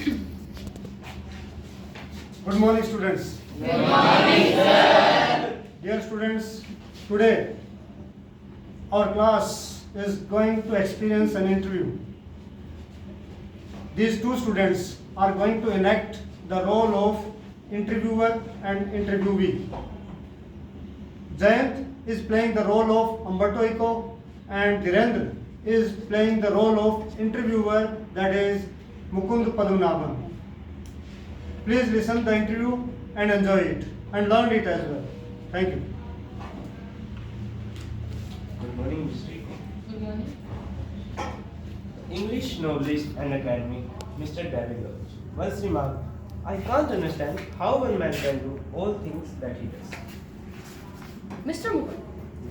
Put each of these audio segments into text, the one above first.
Good morning, students. Good morning, sir. Dear students, today our class is going to experience an interview. These two students are going to enact the role of interviewer and interviewee. Jayant is playing the role of Umberto Eco and Dhirendra is playing the role of interviewer, that is Mukund Padmanabhan. Please listen the interview and enjoy it and learn it as well. Thank you. Good morning, Mr. Eco. Good morning. English novelist and academic Mr. David Lodge once remarked, I can't understand how one man can do all things that he does. Mr. Mukund,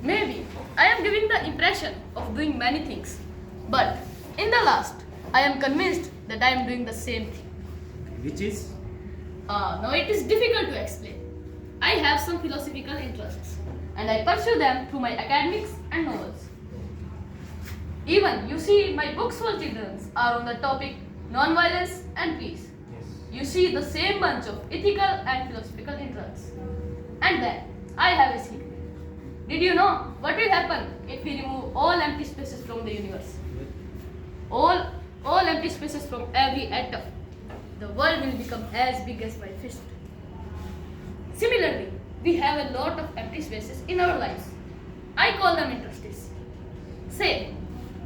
maybe I am giving the impression of doing many things, but in the last, I am convinced that I am doing the same thing. Which is? Now it is difficult to explain. I have some philosophical interests, and I pursue them through my academics and novels. Even, you see, my books for children are on the topic non-violence and peace. Yes. You see the same bunch of ethical and philosophical interests. And then, I have a secret. Did you know what will happen if we remove all empty spaces from the universe? All empty spaces from every atom. The world will become as big as my fist. Similarly, we have a lot of empty spaces in our lives. I call them interstices. Say,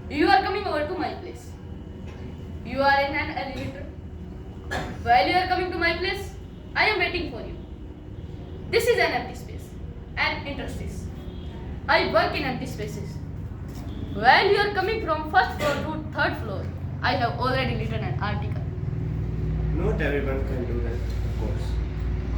you are coming over to my place. You are in an elevator. While you are coming to my place, I am waiting for you. This is an empty space, an interstice. I work in empty spaces. While you are coming from first floor to third floor, I have already written an article. Not everyone can do that, of course.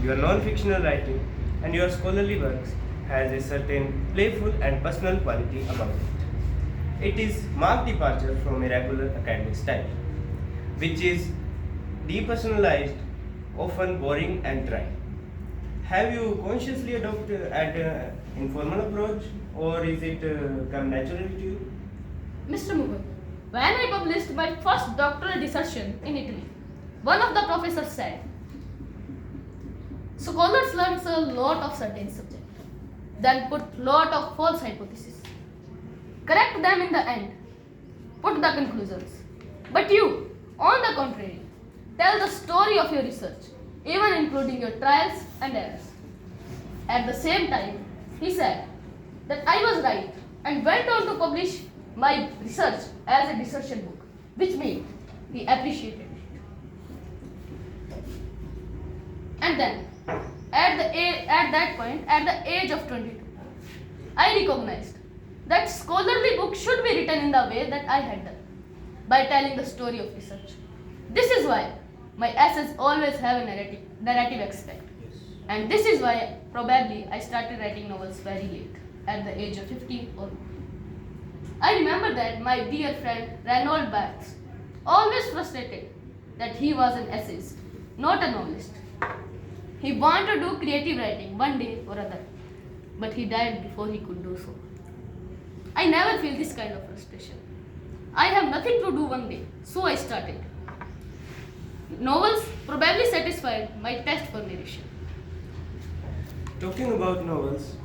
Your non-fictional writing and your scholarly works has a certain playful and personal quality about it. It is marked departure from a regular academic style, which is depersonalized, often boring and dry. Have you consciously adopted an informal approach, or is it come naturally to you? Mr. Mukund, when I published my first doctoral dissertation in Italy, one of the professors said, scholars learn a lot of certain subject, then put lot of false hypotheses, correct them in the end, put the conclusions. But you, on the contrary, tell the story of your research, even including your trials and errors. At the same time, he said that I was right and went on to publish my research as a dissertation book, which means he appreciated it. And then, at that point, at the age of 22, I recognized that scholarly book should be written in the way that I had done, by telling the story of research. This is why my essays always have a narrative aspect. Yes. And this is why probably I started writing novels very late, at the age of 15 or more. I remember that my dear friend Reynold Barthes always frustrated that he was an essayist, not a novelist. He wanted to do creative writing one day or other, but he died before he could do so. I never feel this kind of frustration. I have nothing to do one day, so I started. Novels probably satisfied my taste for narration. Talking about novels,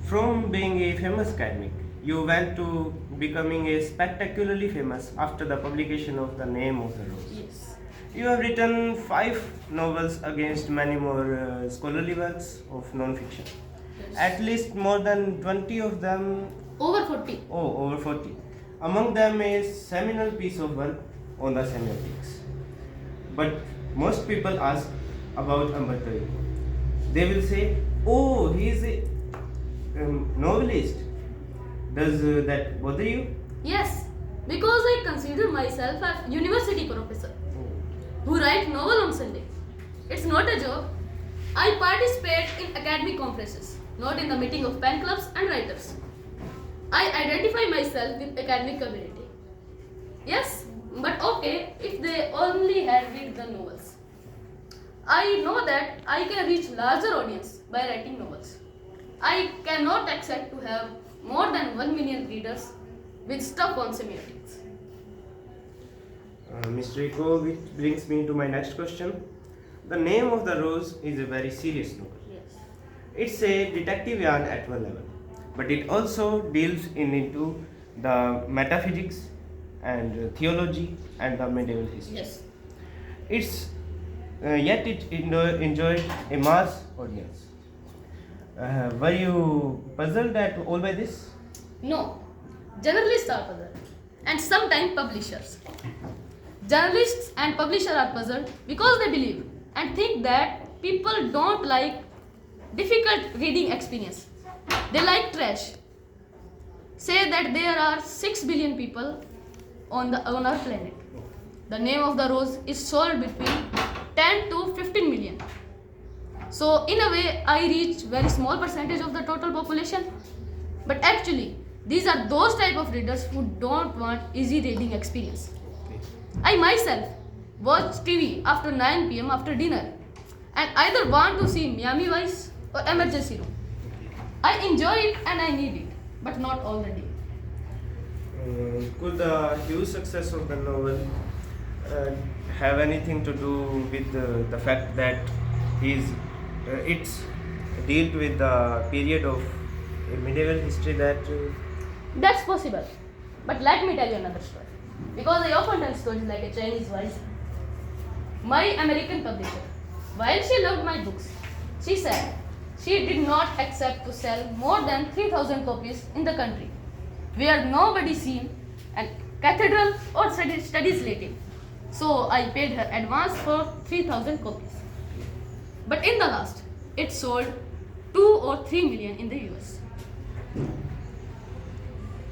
from being a famous academic, you went to becoming a spectacularly famous after the publication of The Name of the Rose. Yes. You have written 5 novels against many more scholarly works of non-fiction. Yes. At least more than 20 of them, Over 40. over 40. Among them a seminal piece of work on the semiotics. But most people ask about Umberto Eco. They will say, oh, he is a novelist. Does that bother you? Yes, because I consider myself a university professor who write novel on Sunday. It's not a job. I participate in academic conferences, not in the meeting of pen clubs and writers. I identify myself with academic community. Yes, but okay if they only had read the novels. I know that I can reach larger audience by writing novels. I cannot accept to have more than 1 million readers with stuff on semiotics. Mr. Rico, which brings me to my next question. The name of the rose is a very serious novel. Yes. It's a detective yarn at one level, but it also delves into the metaphysics and theology and the medieval history. Yes. It's yet it enjoyed a mass audience. Were you puzzled at all by this? No. Journalists are puzzled. And sometimes publishers. Journalists and publishers are puzzled because they believe and think that people don't like difficult reading experience. They like trash. Say that there are 6 billion people on our planet. The name of the rose is sold between 10 to 15 million. So in a way I reach very small percentage of the total population. But actually these are those type of readers who don't want easy reading experience. I myself watch TV after 9 pm after dinner and either want to see Miami Vice or Emergency Room. I enjoy it and I need it, but not all the day. Could the huge success of the novel have anything to do with the fact that it's dealt with the period of medieval history that That's possible. But let me tell you another story. Because I often tell stories like a Chinese wise. My American publisher, while she loved my books, she said she did not accept to sell more than 3,000 copies in the country, where nobody seen a cathedral or studies Latin. So I paid her advance for 3,000 copies. But in the last, it sold 2 or 3 million in the US.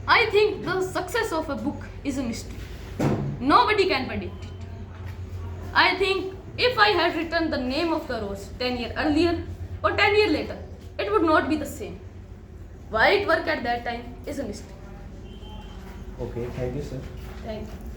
I think the success of a book is a mystery. Nobody can predict it. I think if I had written the name of the rose 10 years earlier or 10 years later, it would not be the same. Why it worked at that time is a mystery. okay, thank you, sir. Thank you.